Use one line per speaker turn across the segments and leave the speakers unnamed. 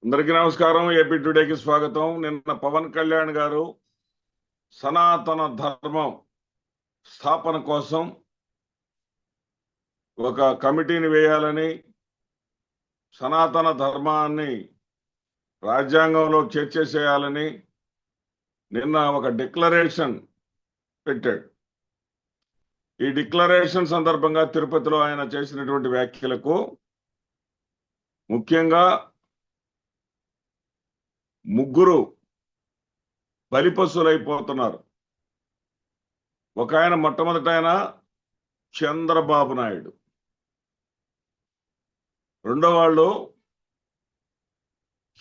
అందరికీ నమస్కారం. ఏపీ టుడేకి స్వాగతం. నిన్న పవన్ కళ్యాణ్ గారు సనాతన ధర్మం స్థాపన కోసం ఒక కమిటీని వేయాలని, సనాతన ధర్మాన్ని రాజ్యాంగంలో చేర్చేసేయాలని నిన్న ఒక డిక్లరేషన్ పెట్టాడు. ఈ డిక్లరేషన్ సందర్భంగా తిరుపతిలో ఆయన చేసినటువంటి వ్యాఖ్యలకు ముఖ్యంగా ముగ్గురు బలిపశులైపోతున్నారు. ఒక ఆయన మొట్టమొదట ఆయన చంద్రబాబు నాయుడు, రెండో వాళ్ళు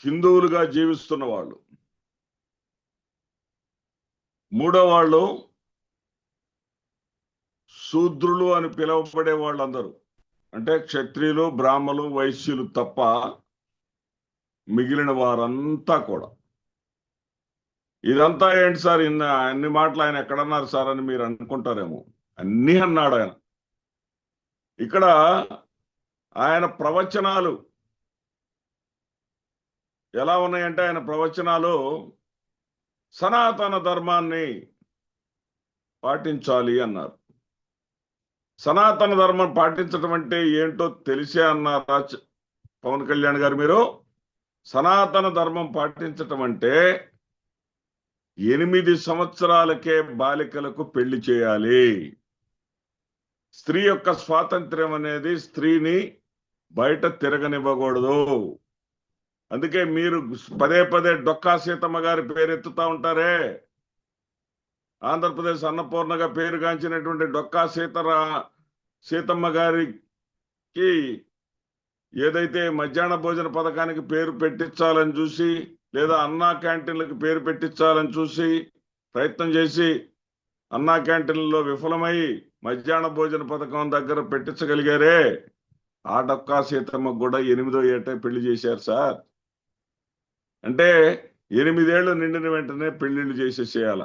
హిందువులుగా జీవిస్తున్న వాళ్ళు, మూడో వాళ్ళు శూద్రులు అని పిలువబడే వాళ్ళందరూ, అంటే క్షత్రియులు, బ్రాహ్మలు, వైశ్యులు తప్ప మిగిలిన వారంతా కూడా. ఇదంతా ఏంటి సార్, అన్ని మాటలు ఆయన ఎక్కడన్నారు సార్ అని మీరు అనుకుంటారేమో. అన్నీ అన్నాడు ఆయన. ఇక్కడ ఆయన ప్రవచనాలు ఎలా ఉన్నాయంటే, ఆయన ప్రవచనాలు సనాతన ధర్మాన్ని పాటించాలి అన్నారు. సనాతన ధర్మం పాటించడం అంటే ఏంటో తెలిసే అన్నారా పవన్ కళ్యాణ్ గారు మీరు? సనాతన ధర్మం పాటించటం అంటే 8 సంవత్సరాలకే బాలికలకు పెళ్లి చేయాలి. స్త్రీ యొక్క స్వాతంత్ర్యం అనేది స్త్రీని బయట తిరగనివ్వకూడదు. అందుకే మీరు పదే పదే డొక్కా సీతమ్మ గారి పేరెత్తుతా ఉంటారే. ఆంధ్రప్రదేశ్ అన్నపూర్ణగా పేరుగాంచినటువంటి డొక్కా సీతమ్మ గారికి ఏదైతే మధ్యాహ్న భోజన పథకానికి పేరు పెట్టించాలని చూసి, లేదా అన్నా క్యాంటీన్లకు పేరు పెట్టించాలని చూసి ప్రయత్నం చేసి అన్నా క్యాంటీన్లలో విఫలమై మధ్యాహ్న భోజన పథకం దగ్గర పెట్టించగలిగారే, ఆ డొక్కా సీతమ్మకు కూడా 8వ ఏటే పెళ్లి చేశారు సార్. అంటే 8 ఏళ్లు నిండిన వెంటనే పెళ్లిళ్ళు చేసేసేయాల.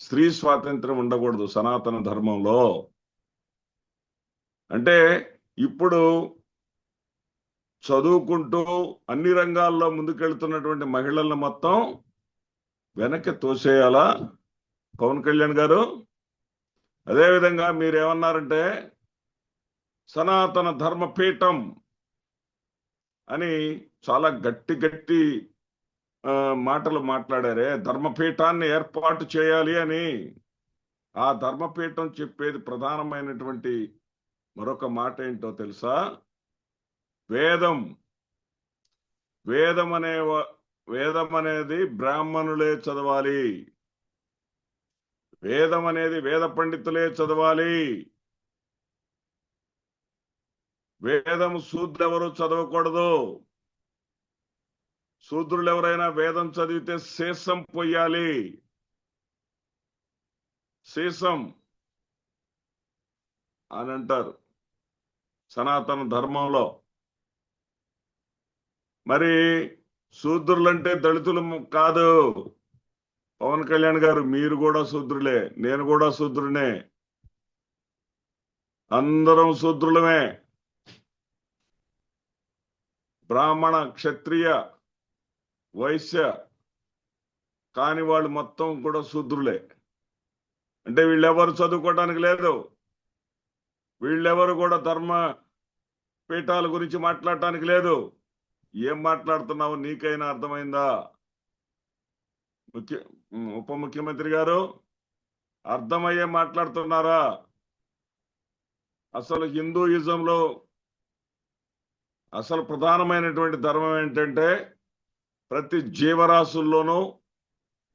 స్త్రీ స్వాతంత్రం ఉండకూడదు సనాతన ధర్మంలో. అంటే ఇప్పుడు చదువుకుంటూ అన్ని రంగాల్లో ముందుకెళ్తున్నటువంటి మహిళలను మొత్తం వెనక్కి తోసేయాలా పవన్ కళ్యాణ్ గారు? అదేవిధంగా మీరేమన్నారంటే సనాతన ధర్మపీఠం అని చాలా గట్టి మాటలు మాట్లాడారే. ధర్మపీఠాన్ని ఏర్పాటు చేయాలి అని. ఆ ధర్మపీఠం చెప్పేది ప్రధానమైనటువంటి మరొక మాట ఏంటో తెలుసా? వేదం. వేదం అనేది బ్రాహ్మణులే చదవాలి. వేదం అనేది వేద పండితులే చదవాలి. వేదం శూద్రులెవరూ చదవకూడదు. శూద్రులు ఎవరైనా వేదం చదివితే శేషం పొయ్యాలి. శేషం అని అంటారు సనాతన ధర్మంలో. మరి శూద్రులంటే దళితులు కాదు పవన్ కళ్యాణ్ గారు. మీరు కూడా శూద్రులే, నేను కూడా శూద్రునే, అందరం శూద్రులమే. బ్రాహ్మణ, క్షత్రియ, వైశ్య కాని వాళ్ళు మొత్తం కూడా శూద్రులే. అంటే వీళ్ళెవరు చదువుకోవడానికి లేదు. వీళ్ళెవరు కూడా ధర్మ పీఠాల గురించి మాట్లాడటానికి లేదు. ఏం మాట్లాడుతున్నావు నీకైనా అర్థమైందా? ఉప ముఖ్యమంత్రి గారు, అర్థమయ్యే మాట్లాడుతున్నారా? అసలు హిందూయిజంలో అసలు ప్రధానమైనటువంటి ధర్మం ఏంటంటే ప్రతి జీవరాశుల్లోనూ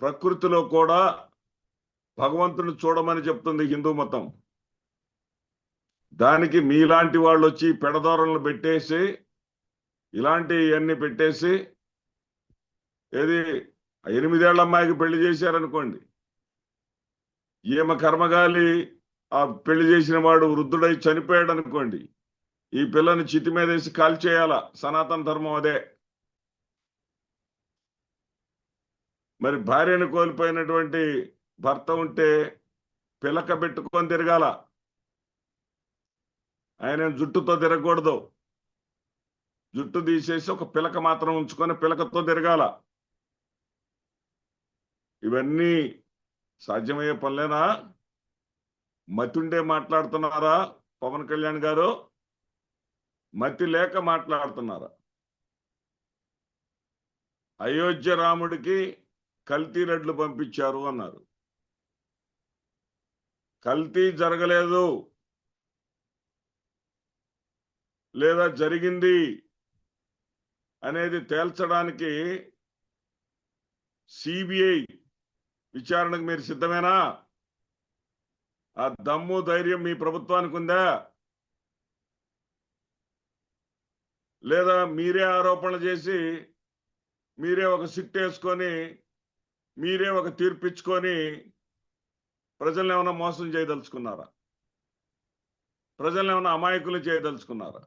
ప్రకృతిలో కూడా భగవంతుని చూడమని చెప్తుంది హిందూ మతం. దానికి మీలాంటి వాళ్ళు వచ్చి పెడదోరలను పెట్టేసి ఇలాంటివన్నీ పెట్టేసి ఏది 8 ఏళ్ల అమ్మాయికి పెళ్లి చేశారనుకోండి, ఈమె కర్మగాలి ఆ పెళ్లి చేసిన వాడు వృద్ధుడై చనిపోయాడు అనుకోండి, ఈ పిల్లని చితి మీద వేసి కాల్చేయాల. సనాతన ధర్మం అదే. మరి భార్యను కోల్పోయినటువంటి భర్త ఉంటే పిలక పెట్టుకొని తిరగాల, ఆయన జుట్టుతో తిరగకూడదు. జుట్టు తీసేసి ఒక పిలక మాత్రం ఉంచుకొని పిలకతో తిరగాల. ఇవన్నీ సాధ్యమయ్యే పనులేనా? మతుండే మాట్లాడుతున్నారా పవన్ కళ్యాణ్ గారు? మతి లేక మాట్లాడుతున్నారా? అయోధ్య రాముడికి కల్తీ రెడ్లు పంపించారు అన్నారు. కల్తీ జరగలేదు లేదా జరిగింది అనేది తేల్చడానికి సిబిఐ విచారణకు మీరు సిద్ధమేనా? ఆ దమ్ము ధైర్యం మీ ప్రభుత్వానికి ఉందా? లేదా మీరే ఆరోపణలు చేసి మీరే ఒక సిట్ వేసుకొని మీరే ఒక తీర్పిచ్చుకొని ప్రజల్ని ఏమైనా మోసం చేయదలుచుకున్నారా? ప్రజల్ని ఏమైనా అమాయకులు చేయదలుచుకున్నారా?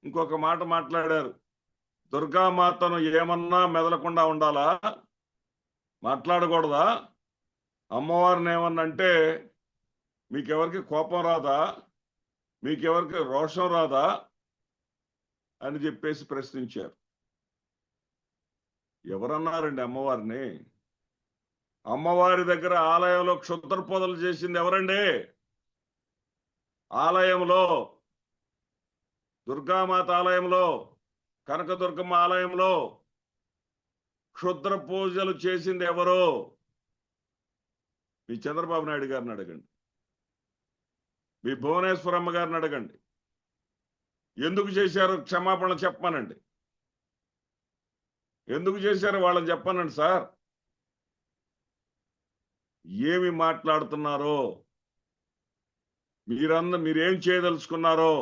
ఇంకొక మాట మాట్లాడారు, దుర్గామాతను ఏమన్నా మెదలకుండా ఉండాలా? మాట్లాడకూడదా? అమ్మవారిని ఏమన్నా అంటే మీకెవరికి కోపం రాదా? మీకెవరికి రోషం రాదా అని చెప్పేసి ప్రశ్నించారు. ఎవరన్నారండి అమ్మవారిని? అమ్మవారి దగ్గర ఆలయంలో క్షుద్ర పొదలు చేసింది ఎవరండి? ఆలయంలో, దుర్గామాత ఆలయంలో, కనకదుర్గమ్మ ఆలయంలో క్షుద్ర పూజలు చేసింది ఎవరు? మీ చంద్రబాబు నాయుడు గారిని అడగండి, మీ భువనేశ్వరమ్మ గారిని అడగండి. ఎందుకు చేశారు క్షమాపణ చెప్పమనండి. ఎందుకు చేశారు వాళ్ళని చెప్పనండి సార్. ఏమి మాట్లాడుతున్నారో, మీరేం చేయదలుచుకున్నారో,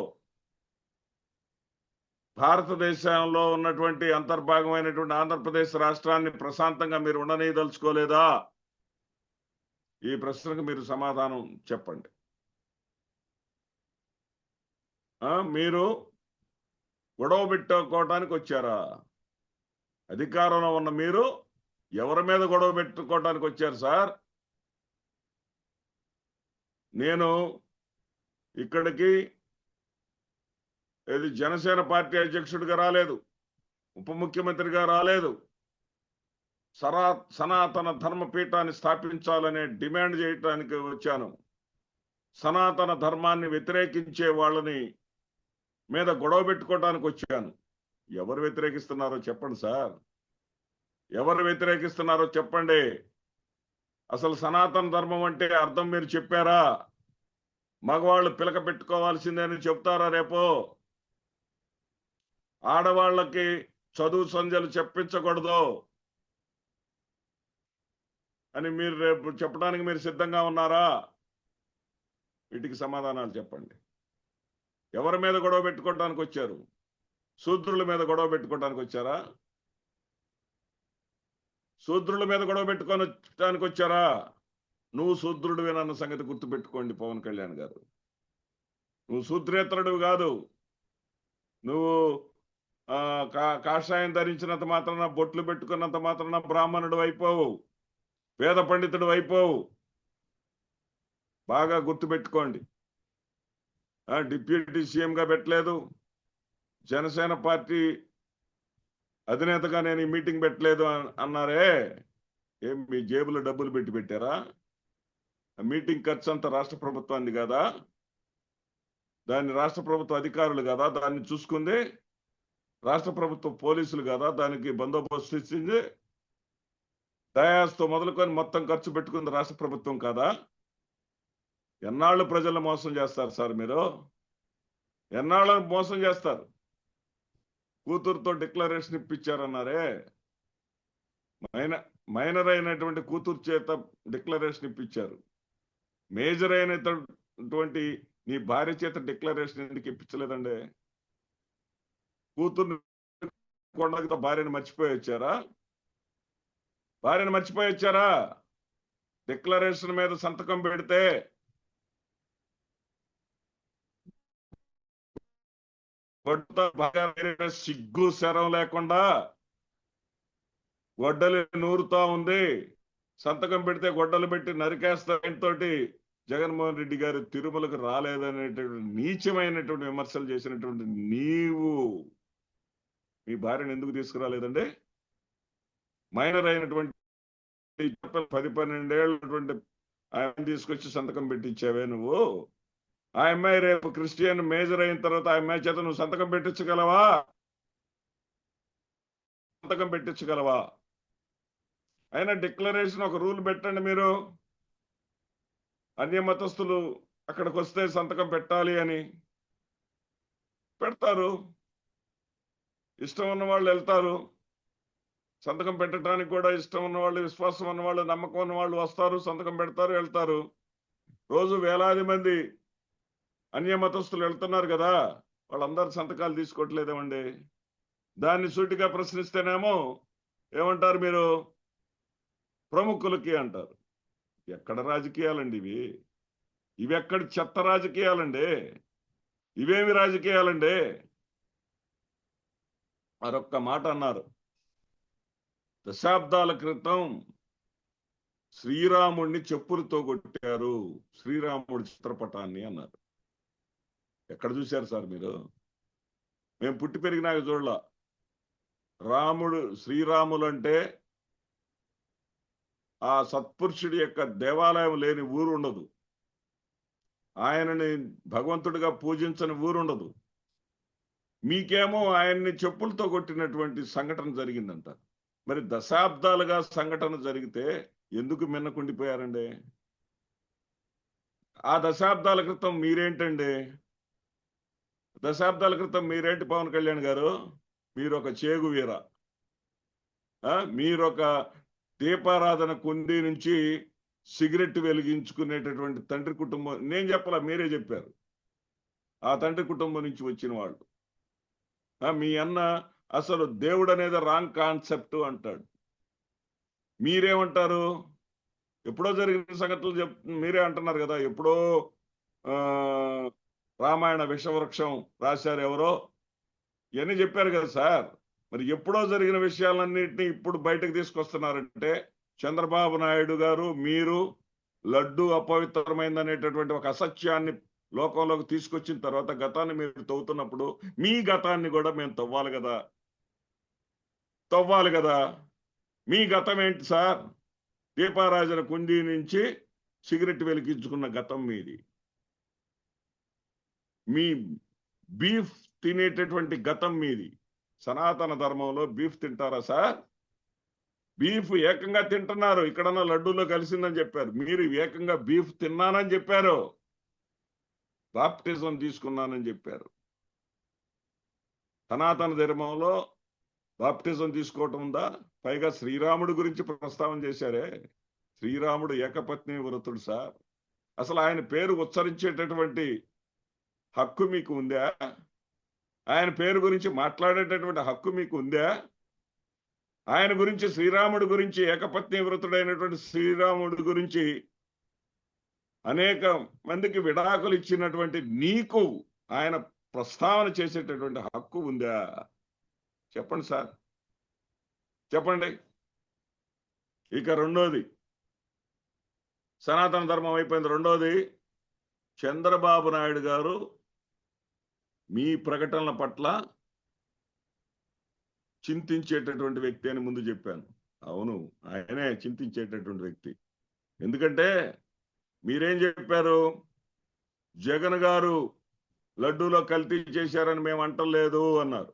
భారతదేశంలో ఉన్నటువంటి అంతర్భాగమైనటువంటి ఆంధ్రప్రదేశ్ రాష్ట్రాన్ని ప్రశాంతంగా మీరు ఉండనీయదలుచుకోలేదా? ఈ ప్రశ్నకు మీరు సమాధానం చెప్పండి. మీరు గొడవ పెట్టుకోవటానికి వచ్చారా? అధికారంలో ఉన్న మీరు ఎవరి మీద గొడవ పెట్టుకోవటానికి వచ్చారు సార్? నేను ఇక్కడికి ఇది జనసేన పార్టీ అధ్యక్షుడిగా రాలేదు, ఉప ముఖ్యమంత్రిగా రాలేదు. సనాతన ధర్మపీఠాన్ని స్థాపించాలనే డిమాండ్ చేయటానికి వచ్చాను. సనాతన ధర్మాన్ని వ్యతిరేకించే వాళ్ళని మీద గొడవ పెట్టుకోవటానికి వచ్చాను. ఎవరు వ్యతిరేకిస్తున్నారో చెప్పండి సార్. ఎవరు వ్యతిరేకిస్తున్నారో చెప్పండి. అసలు సనాతన ధర్మం అంటే అర్థం మీరు చెప్పారా? మగవాళ్ళు పిలక పెట్టుకోవాల్సిందని చెప్తారా రేపు? ఆడవాళ్ళకి చదువు సంధ్యలు చెప్పించకూడదు అని మీరు రేపు చెప్పడానికి మీరు సిద్ధంగా ఉన్నారా? వీటికి సమాధానాలు చెప్పండి. ఎవరి మీద గొడవ పెట్టుకోవడానికి వచ్చారు? శూద్రుల మీద గొడవ పెట్టుకోవడానికి వచ్చారా? శూద్రుల మీద గొడవ పెట్టుకోవడానికి వచ్చారా? నువ్వు శూద్రుడివేనన్న సంగతి గుర్తుపెట్టుకోండి పవన్ కళ్యాణ్ గారు. నువ్వు శూద్రేతరుడు కాదు. నువ్వు కాషాయం ధరించినంత మాత్రాన, బొట్లు పెట్టుకున్నంత మాత్రాన బ్రాహ్మణుడు అయిపోవు, వేద పండితుడు అయిపోవు. బాగా గుర్తుపెట్టుకోండి. డిప్యూటీ సీఎంగా పెట్టలేదు, జనసేన పార్టీ అధినేతగా నేను ఈ మీటింగ్ పెట్టలేదు అన్నారే. ఏం మీ జేబులో డబ్బులు పెట్టి పెట్టారా? మీటింగ్ ఖర్చు అంతా రాష్ట్ర ప్రభుత్వాన్ని కదా, దాన్ని రాష్ట్ర ప్రభుత్వ అధికారులు కదా దాన్ని చూసుకుంది, రాష్ట్ర ప్రభుత్వ పోలీసులు కదా దానికి బందోబస్తు ఇచ్చింది, దయాస్తో మొదలుకొని మొత్తం ఖర్చు పెట్టుకుంది రాష్ట్ర ప్రభుత్వం కదా. ఎన్నాళ్ళు ప్రజలను మోసం చేస్తారు సార్ మీరు? ఎన్నాళ్ళని మోసం చేస్తారు? కూతురుతో డిక్లరేషన్ ఇప్పించారన్నారే, మైనర్ అయినటువంటి కూతురు చేత డిక్లరేషన్ ఇప్పించారు. మేజర్ అయినటువంటి నీ భార్య చేత డిక్లరేషన్ ఎందుకు ఇప్పించలేదండి? కూతుర్ని కొండలతో భార్యను మర్చిపోయి వచ్చారా? భార్యను మర్చిపోయి వచ్చారా? డిక్లరేషన్ మీద సంతకం పెడితే సిగ్గు శరం లేకుండా గొడ్డలి నూరుతా ఉంది. సంతకం పెడితే గొడ్డలు పెట్టి నరికేస్తా తోటి జగన్మోహన్ రెడ్డి గారు తిరుమలకు రాలేదనేటువంటి నీచమైనటువంటి విమర్శలు చేసినటువంటి నీవు మీ భార్యను ఎందుకు తీసుకురాలేదండి? మైనర్ అయినటువంటి 10-12 ఆయన తీసుకొచ్చి సంతకం పెట్టించావే నువ్వు? ఆ అమ్మాయి రేపు క్రిస్టియన్ మేజర్ అయిన తర్వాత ఆ అమ్మాయి చేత నువ్వు సంతకం పెట్టించగలవా? సంతకం పెట్టించగలవా? అయినా డిక్లరేషన్ ఒక రూల్ పెట్టండి మీరు. అన్య మతస్థులు అక్కడికి వస్తే సంతకం పెట్టాలి అని పెడతారు. ఇష్టం ఉన్న వాళ్ళు వెళ్తారు. సంతకం పెట్టడానికి కూడా ఇష్టం ఉన్నవాళ్ళు, విశ్వాసం ఉన్నవాళ్ళు, నమ్మకం ఉన్నవాళ్ళు వస్తారు, సంతకం పెడతారు, వెళ్తారు. రోజు వేలాది మంది అన్య మతస్థులు వెళ్తున్నారు కదా, వాళ్ళందరూ సంతకాలు తీసుకోవట్లేదేమండి? దాన్ని సూటిగా ప్రశ్నిస్తేనేమో ఏమంటారు మీరు? ప్రముఖులకి అంటారు. ఎక్కడ రాజకీయాలండి ఇవి? ఇవి ఎక్కడ చెత్త రాజకీయాలండి? ఇవేమి రాజకీయాలండి? మరొక్క మాట అన్నారు, దశాబ్దాల క్రితం శ్రీరాముడిని చెప్పులతో కొట్టారు, శ్రీరాముడి చిత్రపటాన్ని అన్నారు. ఎక్కడ చూశారు సార్ మీరు? మేము పుట్టి పెరిగినాక చూడలా. రాముడు, శ్రీరాములు అంటే ఆ సత్పురుషుడి యొక్క దేవాలయం లేని ఊరు ఉండదు. ఆయనని భగవంతుడిగా పూజించని ఊరు ఉండదు. మీకేమో ఆయన్ని చెప్పులతో కొట్టినటువంటి సంఘటన జరిగిందంట. మరి దశాబ్దాలుగా సంఘటన జరిగితే ఎందుకు మిన్నకుండిపోయారండి? ఆ దశాబ్దాల క్రితం మీరేంటండి? దశాబ్దాల క్రితం మీరేంటి పవన్ కళ్యాణ్ గారు? మీరొక చేగు వీర, మీరొక దీపారాధన కుంది నుంచి సిగరెట్ వెలిగించుకునేటటువంటి తండ్రి కుటుంబం. నేను చెప్పలా, మీరే చెప్పారు. ఆ తండ్రి కుటుంబం నుంచి వచ్చిన వాళ్ళు. మీ అన్న అసలు దేవుడు అనేది రాంగ్ కాన్సెప్ట్ అంటాడు. మీరేమంటారు? ఎప్పుడో జరిగిన సంగతులు మీరే అంటున్నారు కదా, ఎప్పుడో రామాయణ విషవృక్షం రాశారు ఎవరో, ఇవన్నీ చెప్పారు కదా సార్. మరి ఎప్పుడో జరిగిన విషయాలన్నింటినీ ఇప్పుడు బయటకు తీసుకొస్తున్నారంటే చంద్రబాబు నాయుడు గారు, మీరు లడ్డు అపవిత్రమైందనేటటువంటి ఒక అసత్యాన్ని లోకంలోకి తీసుకొచ్చిన తర్వాత గతాన్ని మీరు తవ్వుతున్నప్పుడు మీ గతాన్ని కూడా మేము తవ్వాలి కదా. మీ గతం ఏంటి సార్? దీపారాజన కుండీ నుంచి సిగరెట్ వెలిగించుకున్న గతం మీది. మీ బీఫ్ తినేటటువంటి గతం మీది. సనాతన ధర్మంలో బీఫ్ తింటారా సార్? బీఫ్ ఏకంగా తింటున్నారు. ఇక్కడన్నా లడ్డూలో కలిసిందని చెప్పారు, మీరు ఏకంగా బీఫ్ తిన్నానని చెప్పారు. బాప్టిజం తీసుకున్నానని చెప్పారు. సనాతన ధర్మంలో బాప్టిజం తీసుకోవటం ఉందా? పైగా శ్రీరాముడి గురించి ప్రస్తావన చేశారే. శ్రీరాముడు ఏకపత్ని వ్రతుడు సార్. అసలు ఆయన పేరు ఉచ్చరించేటటువంటి హక్కు మీకు ఉందా? ఆయన పేరు గురించి మాట్లాడేటటువంటి హక్కు మీకు ఉందా? ఆయన గురించి, శ్రీరాముడి గురించి, ఏకపత్ని వ్రతుడైనటువంటి శ్రీరాముడి గురించి అనేక మందికి విడాకులు ఇచ్చినటువంటి నీకు ఆయన ప్రస్తావన చేసేటటువంటి హక్కు ఉందా? చెప్పండి సార్, చెప్పండి. ఇక రెండోది, సనాతన ధర్మం అయిపోయింది. రెండోది, చంద్రబాబు నాయుడు గారు మీ ప్రకటనల పట్ల చింతించేటటువంటి వ్యక్తి అని ముందు చెప్పాను. అవును, ఆయనే చింతించేటటువంటి వ్యక్తి. ఎందుకంటే మీరేం చెప్పారు? జగన్ గారు లడ్డూలో కల్తీ చేశారని మేము అంటలేదు అన్నారు.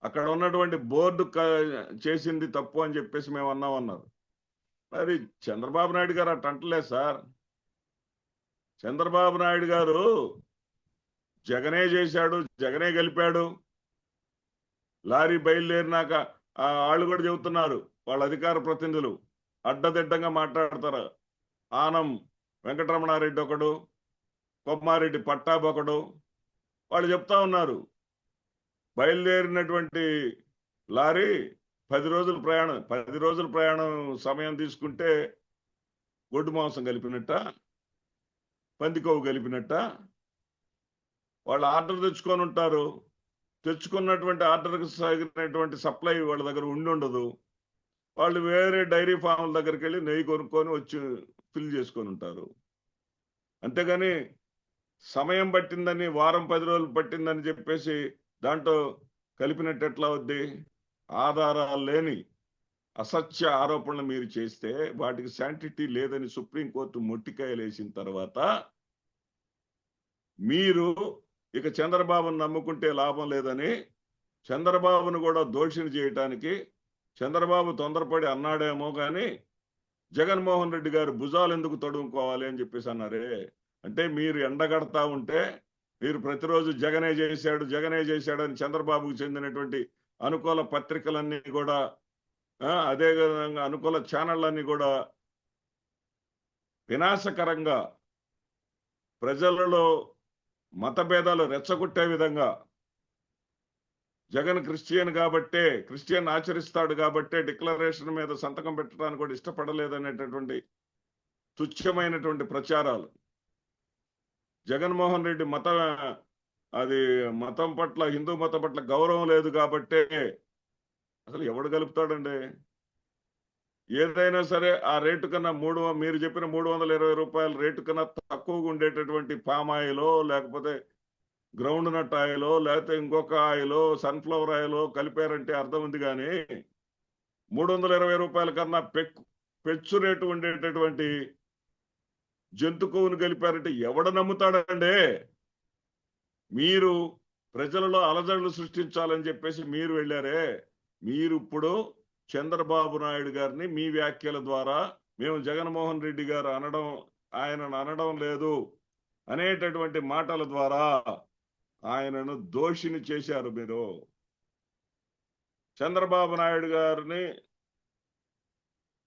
అక్కడ ఉన్నటువంటి బోర్డు చేసింది తప్పు అని చెప్పేసి మేము అన్నామన్నారు. మరి చంద్రబాబు నాయుడు గారు అట్ట అంటలేదు సార్. చంద్రబాబు నాయుడు గారు జగనే చేశాడు, జగనే గెలిపాడు. లారీ బయలుదేరినాక వాళ్ళు కూడా చెబుతున్నారు, వాళ్ళ అధికార ప్రతినిధులు అడ్డదిడ్డంగా మాట్లాడతారు. ఆనం వెంకటరమణారెడ్డి ఒకడు, కొమ్మారెడ్డి పట్టాబ్ ఒకడు, వాళ్ళు చెప్తా ఉన్నారు బయలుదేరినటువంటి లారీ 10 రోజుల ప్రయాణం సమయం తీసుకుంటే గొడ్డు మాంసం కలిపినట్ట, పందికొవ్వు కలిపినట్ట. వాళ్ళు ఆర్డర్ తెచ్చుకొని ఉంటారు. తెచ్చుకున్నటువంటి ఆర్డర్కి సాగినటువంటి సప్లై వాళ్ళ దగ్గర ఉండదు. వాళ్ళు వేరే డైరీ ఫామ్ల దగ్గరికి వెళ్ళి నెయ్యి కొనుక్కొని వచ్చి ఫిల్ చేసుకొని ఉంటారు. అంతేగాని సమయం పట్టిందని, వారం 10 రోజులు పట్టిందని చెప్పేసి దాంట్లో కలిపినట్టు ఎట్లా అవుద్ది? ఆధారాలు లేని అసత్య ఆరోపణలు మీరు చేస్తే వాటికి శాంటిటీ లేదని సుప్రీంకోర్టు మొట్టికాయలేసిన తర్వాత మీరు ఇక చంద్రబాబును నమ్ముకుంటే లాభం లేదని చంద్రబాబును కూడా దోషిని చేయటానికి చంద్రబాబు తొందరపడి అన్నాడేమో కానీ జగన్మోహన్ రెడ్డి గారు భుజాలు ఎందుకు తడుముకోవాలి అని చెప్పేసి అన్నారే. అంటే మీరు ఎండగడతా ఉంటే మీరు ప్రతిరోజు జగనే చేశాడు అని చంద్రబాబుకు చెందినటువంటి అనుకూల పత్రికలన్నీ కూడా అదే విధంగా అనుకూల ఛానళ్ళన్నీ కూడా వినాశకరంగా ప్రజలలో మతభేదాలు రెచ్చగొట్టే విధంగా జగన్ క్రిస్టియన్ ఆచరిస్తాడు కాబట్టే డిక్లరేషన్ మీద సంతకం పెట్టడానికి కూడా ఇష్టపడలేదనేటటువంటి తుచ్చమైనటువంటి ప్రచారాలు. జగన్మోహన్ రెడ్డి మతం పట్ల, హిందూ మతం పట్ల గౌరవం లేదు కాబట్టే అసలు ఎవడు కలుపుతాడండి? ఏదైనా సరే ఆ రేటు కన్నా మీరు చెప్పిన 320 రూపాయల రేటు కన్నా తక్కువగా ఉండేటటువంటి పామాయిలో, లేకపోతే గ్రౌండ్ నట్ ఆయిలో, లేకపోతే ఇంకొక ఆయిలో, సన్ఫ్లవర్ ఆయిలో కలిపారంటే అర్థం ఉంది. కానీ 320 రూపాయల కన్నా పెచ్చు రేటు ఉండేటటువంటి జంతు కొవ్వును కలిపారంటే ఎవడ నమ్ముతాడండి? మీరు ప్రజలలో అలజడులు సృష్టించాలని చెప్పేసి మీరు వెళ్ళారే. మీరు ఇప్పుడు చంద్రబాబు నాయుడు గారిని మీ వ్యాఖ్యల ద్వారా మేము జగన్మోహన్ రెడ్డి గారు ఆయనను అనడం లేదు అనేటటువంటి మాటల ద్వారా ఆయనను దోషిని చేశారు. మీరు చంద్రబాబు నాయుడు గారిని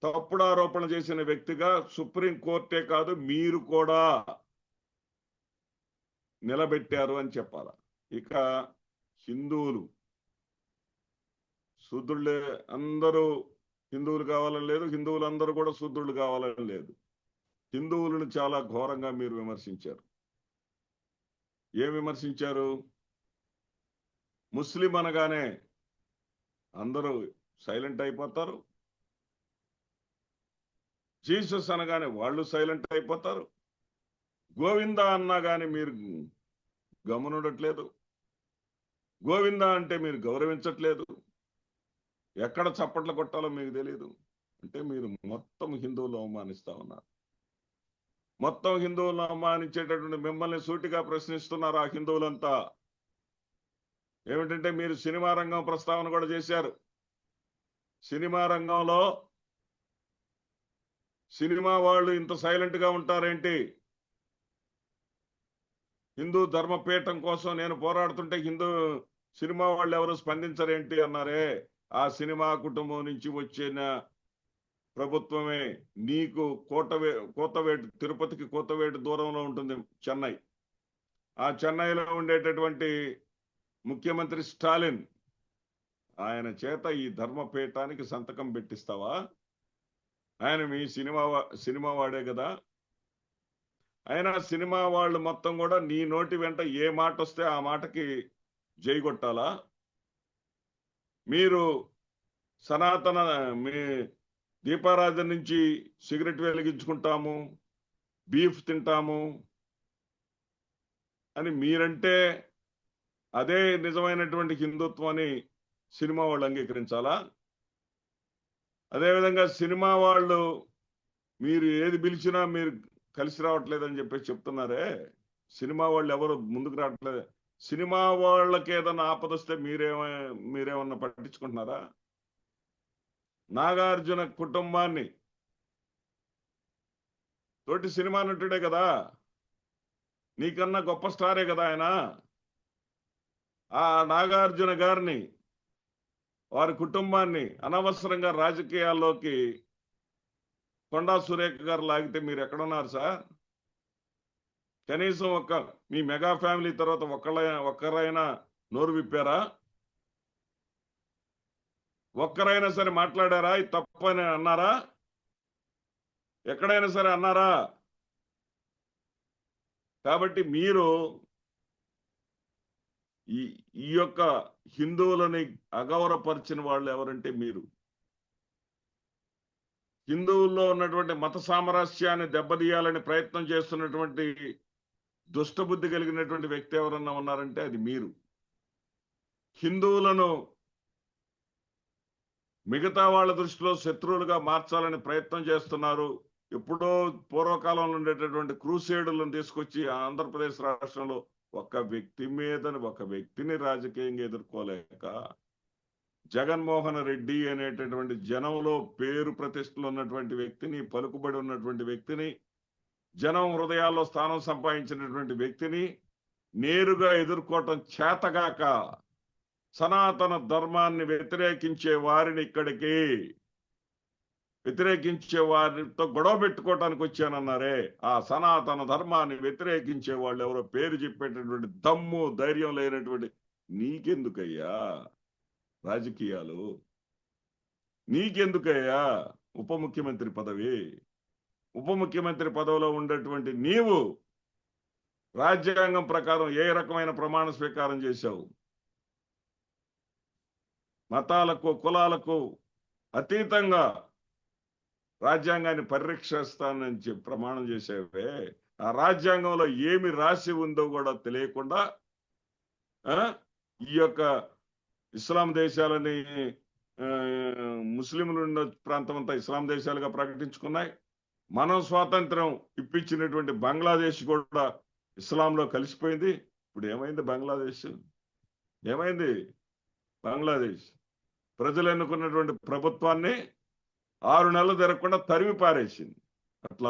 తప్పుడు ఆరోపణ చేసిన వ్యక్తిగా సుప్రీంకోర్టే కాదు మీరు కూడా నిలబెట్టారు అని చెప్పాలి. ఇక హిందువులు శూద్రులే అందరూ హిందువులు కావాలని లేదు, హిందువులందరూ కూడా శూద్రులు కావాలని లేదు. హిందువులను చాలా ఘోరంగా మీరు విమర్శించారు. ఏం విమర్శించారు? ముస్లిం అనగానే అందరూ సైలెంట్ అయిపోతారు, జీసస్ అనగానే వాళ్ళు సైలెంట్ అయిపోతారు, గోవింద అన్నా కానీ మీరు గమనుండట్లేదు, గోవింద అంటే మీరు గౌరవించట్లేదు, ఎక్కడ చప్పట్లు కొట్టాలో మీకు తెలియదు. అంటే మీరు మొత్తం హిందువులు అవమానిస్తా ఉన్నారు. మొత్తం హిందువులను అవమానించేటటువంటి మిమ్మల్ని సూటిగా ప్రశ్నిస్తున్నారు ఆ హిందువులంతా. ఏమిటంటే మీరు సినిమా రంగం ప్రస్తావన కూడా చేశారు. సినిమా రంగంలో సినిమా వాళ్ళు ఇంత సైలెంట్ గా ఉంటారేంటి? హిందూ ధర్మపీఠం కోసం నేను పోరాడుతుంటే సినిమా వాళ్ళు ఎవరు స్పందించరేంటి అన్నారే. ఆ సినిమా కుటుంబం నుంచి వచ్చిన ప్రభుత్వమే. నీకు కోతవేటు, తిరుపతికి కోతవేటు దూరంలో ఉంటుంది చెన్నై. ఆ చెన్నైలో ఉండేటటువంటి ముఖ్యమంత్రి స్టాలిన్, ఆయన చేత ఈ ధర్మపీఠానికి సంతకం పెట్టిస్తావా? ఆయన మీ సినిమా వాడే కదా. అయినా సినిమా వాళ్ళు మొత్తం కూడా నీ నోటి వెంట ఏ మాట వస్తే ఆ మాటకి జై కొట్టాలా? మీరు సనాతన మీ దీపారాధన నుంచి సిగరెట్ వెలిగించుకుంటాము, బీఫ్ తింటాము అని మీరంటే అదే నిజమైనటువంటి హిందుత్వాన్ని సినిమా వాళ్ళు అంగీకరించాలా? అదేవిధంగా సినిమా వాళ్ళు మీరు ఏది పిలిచినా మీరు కలిసి రావట్లేదని చెప్పేసి చెప్తున్నారే. సినిమా వాళ్ళు ఎవరు ముందుకు రావట్లేదు. సినిమా వాళ్ళకి ఏదన్నా ఆపదొస్తే మీరేమన్నా పట్టించుకుంటున్నారా? నాగార్జున కుటుంబాన్ని, తోటి సినిమా నటుడే కదా, నీకన్నా గొప్ప స్టారే కదా ఆయన. ఆ నాగార్జున గారిని, వారి కుటుంబాన్ని అనవసరంగా రాజకీయాల్లోకి కొండా సురేఖ గారు లాగితే మీరు ఎక్కడున్నారు సార్? కనీసం మీ మెగా ఫ్యామిలీ తర్వాత ఒక్కరైనా నోరు విప్పారా? ఒక్కరైనా సరే మాట్లాడారా? ఇది తప్పని అన్నారా? ఎక్కడైనా సరే అన్నారా? కాబట్టి మీరు ఈ యొక్క హిందువులని అగౌరవపరిచిన వాళ్ళు ఎవరంటే మీరు. హిందువుల్లో ఉన్నటువంటి మత సామరస్యాన్ని దెబ్బతీయాలని ప్రయత్నం చేస్తున్నటువంటి దుష్టబుద్ధి కలిగినటువంటి వ్యక్తి ఎవరన్నా ఉన్నారంటే అది మీరు. హిందువులను మిగతా వాళ్ళ దృష్టిలో శత్రువులుగా మార్చాలని ప్రయత్నం చేస్తున్నారు. ఎప్పుడో పూర్వకాలంలో ఉండేటటువంటి క్రూసేడులను తీసుకొచ్చి ఆంధ్రప్రదేశ్ రాష్ట్రంలో ఒక వ్యక్తిని రాజకీయంగా ఎదుర్కోలేక జగన్మోహన్ రెడ్డి అనేటటువంటి జనంలో పేరు ప్రతిష్టలు ఉన్నటువంటి వ్యక్తిని, పలుకుబడి ఉన్నటువంటి వ్యక్తిని, జనం హృదయాల్లో స్థానం సంపాదించినటువంటి వ్యక్తిని నేరుగా ఎదుర్కోవటం చేతగాక సనాతన ధర్మాన్ని వ్యతిరేకించే వారితో గొడవ పెట్టుకోవటానికి వచ్చానన్నారే, ఆ సనాతన ధర్మాన్ని వ్యతిరేకించే వాళ్ళు ఎవరో పేరు చెప్పేటటువంటి దమ్ము ధైర్యం లేనటువంటి నీకెందుకయ్యా రాజకీయాలు? నీకెందుకయ్యా ఉప ముఖ్యమంత్రి పదవి? ఉప ముఖ్యమంత్రి పదవిలో ఉండేటువంటి నీవు రాజ్యాంగం ప్రకారం ఏ రకమైన ప్రమాణ స్వీకారం చేశావు? మతాలకు కులాలకు అతీతంగా రాజ్యాంగాన్ని పరిరక్షిస్తానని చెప్పి ప్రమాణం చేసేవే, ఆ రాజ్యాంగంలో ఏమి రాసి ఉందో కూడా తెలియకుండా ఈ యొక్క ఇస్లాం దేశాలని ముస్లింలు ఉన్న ప్రాంతం అంతా ఇస్లాం దేశాలుగా ప్రకటించుకున్నాయి. మనం స్వాతంత్రం ఇప్పించినటువంటి బంగ్లాదేశ్ కూడా ఇస్లాంలో కలిసిపోయింది. ఇప్పుడు ఏమైంది బంగ్లాదేశ్? ఏమైంది బంగ్లాదేశ్? ప్రజలు ఎన్నుకున్నటువంటి ప్రభుత్వాన్ని 6 నెలలు తిరగకుండా తరిమి పారేసింది. అట్లా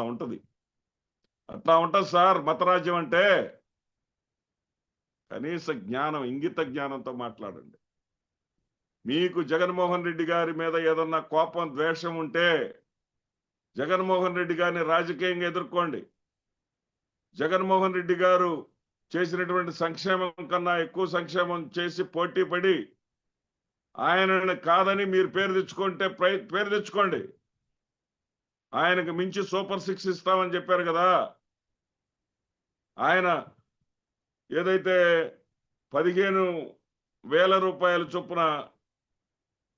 ఉంటది సార్ మతరాజ్యం అంటే. కనీస జ్ఞానం, ఇంగిత జ్ఞానంతో మాట్లాడండి. మీకు జగన్మోహన్ రెడ్డి గారి మీద ఏదన్నా కోపం, ద్వేషం ఉంటే జగన్మోహన్ రెడ్డి గారిని రాజకీయంగా ఎదుర్కోండి. జగన్మోహన్ రెడ్డి గారు చేసినటువంటి సంక్షేమం కన్నా ఎక్కువ సంక్షేమం చేసి పోటీ పడి ఆయనని కాదని మీరు పేరు తెచ్చుకోండి. ఆయనకు మించి సూపర్ 6 ఇస్తామని చెప్పారు కదా. ఆయన ఏదైతే 15,000 రూపాయల చొప్పున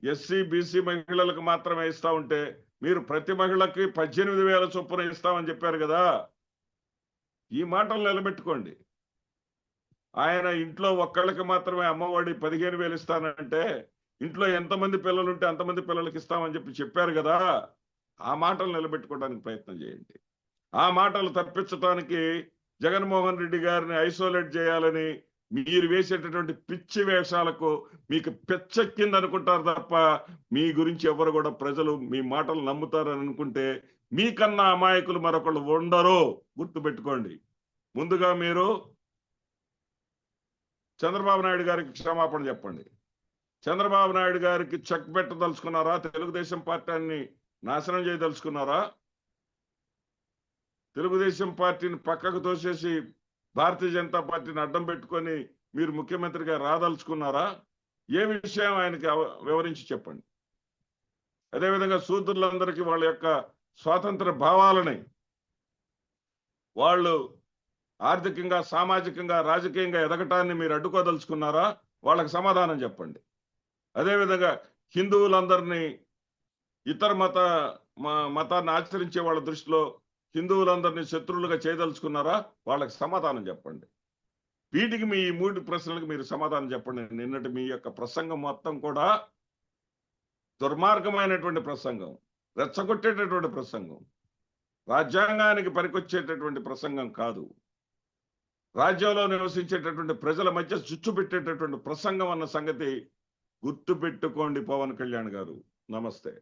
ఎస్సీ బీసీ మహిళలకు మాత్రమే ఇస్తా ఉంటే మీరు ప్రతి మహిళకి 18,000 చొప్పున ఇస్తామని చెప్పారు కదా. ఈ మాటలు నిలబెట్టుకోండి. ఆయన ఇంట్లో ఒక్కళ్ళకి మాత్రమే అమ్మఒడి 15,000 ఇస్తానంటే ఇంట్లో ఎంతమంది పిల్లలు ఉంటే అంతమంది పిల్లలకి ఇస్తామని చెప్పారు కదా. ఆ మాటలు నిలబెట్టుకోవడానికి ప్రయత్నం చేయండి. ఆ మాటలు తప్పించడానికి జగన్మోహన్ రెడ్డి గారిని ఐసోలేట్ చేయాలని మీరు వేసేటటువంటి పిచ్చి వేషాలకు మీకు పెచ్చెక్కింది అనుకుంటారు తప్ప మీ గురించి ఎవరు కూడా ప్రజలు మీ మాటలు నమ్ముతారని అనుకుంటే మీకన్నా అమాయకులు మరొకళ్ళు ఉండరు. గుర్తుపెట్టుకోండి. ముందుగా మీరు చంద్రబాబు నాయుడు గారికి క్షమాపణ చెప్పండి. చంద్రబాబు నాయుడు గారికి చెక్ పెట్టదలుచుకున్నారా? తెలుగుదేశం పార్టీని నాశనం చేయదలుచుకున్నారా? తెలుగుదేశం పార్టీని పక్కకు తోసేసి భారతీయ జనతా పార్టీని అడ్డం పెట్టుకొని మీరు ముఖ్యమంత్రిగా రాదలుచుకున్నారా? ఏ విషయం ఆయనకి వివరించి చెప్పండి. అదేవిధంగా శూద్రులందరికీ వాళ్ళ యొక్క స్వాతంత్ర భావాలని వాళ్ళు ఆర్థికంగా, సామాజికంగా, రాజకీయంగా ఎదగటాన్ని మీరు అడ్డుకోదలుచుకున్నారా? వాళ్ళకి సమాధానం చెప్పండి. అదేవిధంగా హిందువులందరినీ ఇతర మతాన్ని ఆచరించే వాళ్ళ దృష్టిలో హిందువులందరినీ శత్రువులుగా చేయదలుచుకున్నారా? వాళ్ళకి సమాధానం చెప్పండి. వీటికి మీ 3 ప్రశ్నలకు మీరు సమాధానం చెప్పండి. నిన్నటి మీ యొక్క ప్రసంగం మొత్తం కూడా దుర్మార్గమైనటువంటి ప్రసంగం, రెచ్చగొట్టేటటువంటి ప్రసంగం, రాజ్యాంగానికి పనికొచ్చేటటువంటి ప్రసంగం కాదు. రాజ్యంలో నివసించేటటువంటి ప్రజల మధ్య చుచ్చు పెట్టేటటువంటి ప్రసంగం అన్న సంగతి గుర్తు పెట్టుకోండి పవన్ కళ్యాణ్ గారు. నమస్తే.